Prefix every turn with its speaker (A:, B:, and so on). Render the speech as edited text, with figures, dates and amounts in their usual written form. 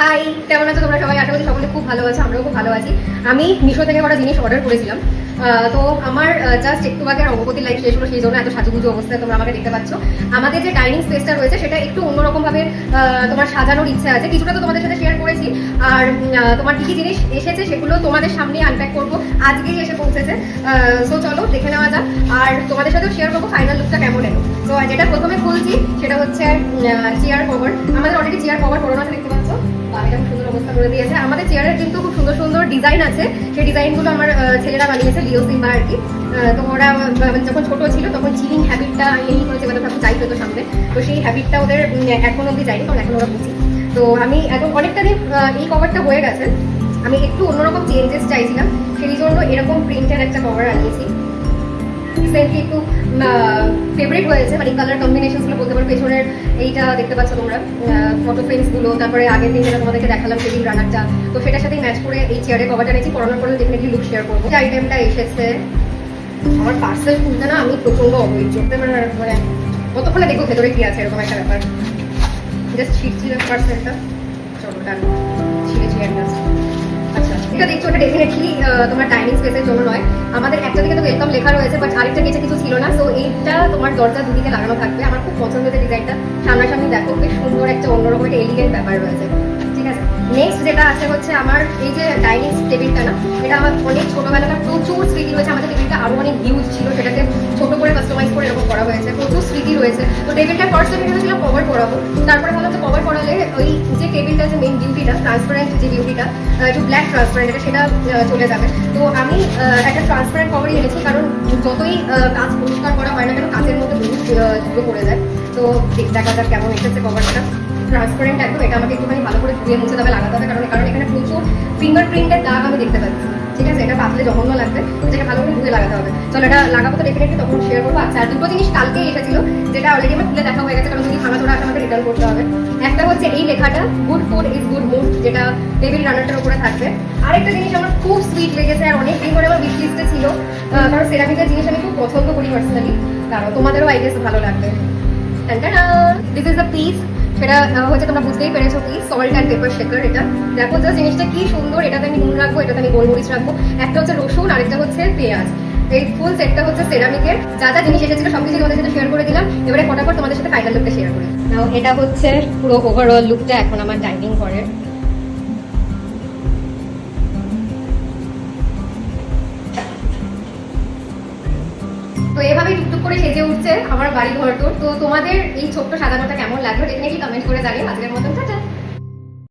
A: High, কেমন আছো তোমরা সবাই? আশা করি সকলে খুব ভালো আছো, আমরাও খুব ভালো আছি। আমি মিশো থেকে কটা জিনিস অর্ডার করেছিলাম। তো আমার জাস্ট একটু আগে অঙ্গপতির লাইফ শেষ হলো, সেই জন্য এত সাজুগুজু অবস্থায় তোমরা আমাকে দেখতে পাচ্ছ। আমাদের যে ডাইনিং স্পেসটা রয়েছে সেটা একটু অন্যরকমভাবে তোমার সাজানোর ইচ্ছা আছে। কিছুটা তো তোমাদের সাথে শেয়ার করেছি, আর তোমার কী কী জিনিস এসেছে সেগুলো তোমাদের সামনে আনপ্যাক করবো, আজকেই এসে পৌঁছেছে। সো চলো দেখে নেওয়া যাক, আর তোমাদের সাথেও শেয়ার করবো ফাইনাল লুকটা কেমন এলো। তো যেটা প্রথমে খুলছি সেটা হচ্ছে চেয়ার কভার। আমাদের অলরেডি চেয়ার কভার করানো আছে, দেখতে পাচ্ছ। এটা খুব সুন্দর অবস্থা করে দিয়েছে। আমাদের চেয়ারের কিন্তু খুব সুন্দর সুন্দর ডিজাইন আছে, সেই ডিজাইনগুলো আমার ছেলেরা বানিয়েছে, লিও সিম্বা আর কি। তো ওরা যখন ছোট ছিল তখন চিলিং হ্যাবিটটা এই করেছে, মানে তারপর যাই পেতো সামনে। তো সেই হ্যাবিটটা ওদের এখন অব্দি যায়নি, কারণ এখন ওরা বুঝি। তো আমি এখন অনেকটা দিন এই কভারটা হয়ে গেছে, আমি একটু অন্যরকম চেঞ্জেস চাইছিলাম, সেই জন্য এরকম প্রিন্টের একটা কভার আনিয়েছি। রিসেন্টলি একটু ফেভারিট হয়েছে, মানে কালার কম্বিনেশনসগুলো বলতে পারো। পেছনের এইটা দেখতে পাচ্ছ তোমরা, ফটো ফ্রেমসগুলো, তারপরে আগের দিন যেটা তোমাদেরকে দেখালাম টেবিল রানারটা, তো সেটার সাথেই ম্যাচ করে এই চেয়ারের কভারটা নিয়েছি। পড়ানোর পরে ডেফিনেটলি লুক শেয়ার করবো। এই আইটেমটা এসেছে আমার পার্সেল খুলতে না আমি প্রচণ্ড অবৈধ, মানে কতক্ষণে দেখবো ভেতরে কি আছে, এরকম একটা ব্যাপার। জাস্ট ছিঁড়ছিলাম পার্সেলটা, চলো ডান, ছিঁড়েছি জাস্ট। আচ্ছা, এটা দেখছো, ওটা ডেফিনেটলি তোমার ডাইনিং স্পেসের জন্য নয়। আমাদের একটা দিকে তো ওয়েলকাম লেখা রয়েছে, বাট আরেকটা নিচে কিছু ছিল না। তো এইটা তোমার দরজা দুদিকে লাগানো থাকবে। আমার খুব পছন্দ হয়েছে ডিজাইনটা, সামনাসামনি দেখো বেশ সুন্দর একটা অন্যরকম একটা এলিগেন্ট ব্যাপার রয়েছে। ঠিক আছে, নেক্সট যেটা আছে হচ্ছে আমার এই যে ডাইনিং টেবিলটা না, এটা আমার অনেক ছোটোবেলাকার প্রচুর স্মৃতি রয়েছে। আমাদের টেবিলটা আরও অনেক হিউজ ছিল, সেটাকে ছোটো করে কাস্টমাইজ করে এরকম করা হয়েছে, প্রচুর স্মৃতি রয়েছে। তো টেবিলটা ফার্স্ট আমি ভেবেছিলাম কভার করাবো, তারপরে ভাবলাম যে কভার করালে ওই যে টেবিলটা যে মেন বিউটিটা, ট্রান্সপারেন্ট যে বিউটিটা, একটু ব্ল্যাক ট্রান্সপারেন্ট, এটা সেটা চলে যাবে। তো আমি একটা ট্রান্সপারেন্ট কভারই এনেছি, কারণ যতই কাঁচ পরিষ্কার করা হয় না কেন, কাঁচের মধ্যে ধুলো পড়ে যায়। তো দেখা যাক কেমন এসেছে কভারটা। ট্রান্সপারেন্ট একদম, এটা আমাকে একটুখানি ভালো করে ধুয়ে মুছে তবে লাগাতে হবে, কারণ এখানে প্রচুর ফিঙ্গারপ্রিন্টের দাগ আমি দেখতে পাচ্ছি। ঠিক আছে, এটা পাতলে জঘন্য লাগবে, এটাকে ভালো করে ধুয়ে লাগাতে হবে। চলো এটা লাগাবো, তো ডেফিনেটলি তখন শেয়ার করবো। আচ্ছা, দুটো জিনিস কালকেই এসেছিল, যেটা অলরেডি আমার খুলে দেখা হয়ে গেছে, কারণ যদি ভাঙাচোরা আছে আমাকে রিটার্ন করতে হবে। একটা হচ্ছে এই লেখাটা, good food is good mood, যেটা টেবিল রানারটার উপরে থাকবে। আরেকটা জিনিস আমার খুব সুইট লেগেছে, আর অনেক দিন ধরে আমার উইশ লিস্টে ছিল, কারণ সেরামিকের জিনিস আমি খুব পছন্দ করি পার্সোনালি, কারণ তোমাদেরও আই গেস ভালো লাগবে। দিস ইজ দ্য পিস, সেটা হচ্ছে তোমরা বুঝতেই পেরেছো কি, সল্ট অ্যান্ড পেপার শেকার। এটা দেখো জাস্ট জিনিসটা কি সুন্দর। এটাতে আমি নুন রাখবো, এটাতে আমি গোলমরিচ রাখবো, একটা হচ্ছে রসুন, আরেকটা হচ্ছে পেঁয়াজ। এই ফুল সেটটা হচ্ছে সেরামিকের। যা যা জিনিস এসেছিল সবকিছু তোমাদের সাথে শেয়ার করে দিলাম। এবারে ফটাফট তোমাদের সাথে ফাইনাল লুকটা শেয়ার করি নাও। এটা হচ্ছে পুরো ওভারঅল লুকটা এখন আমার ডাইনিং ঘরের। তো এভাবেই টুকটুক করে সেজে উঠছে আমার বাড়ি ঘর। তো তোমাদের এই ছোট্ট সাজানোটা কেমন লাগলো ডেফিনেটলি কমেন্ট করে জানিও। আজকের মতন টাটা।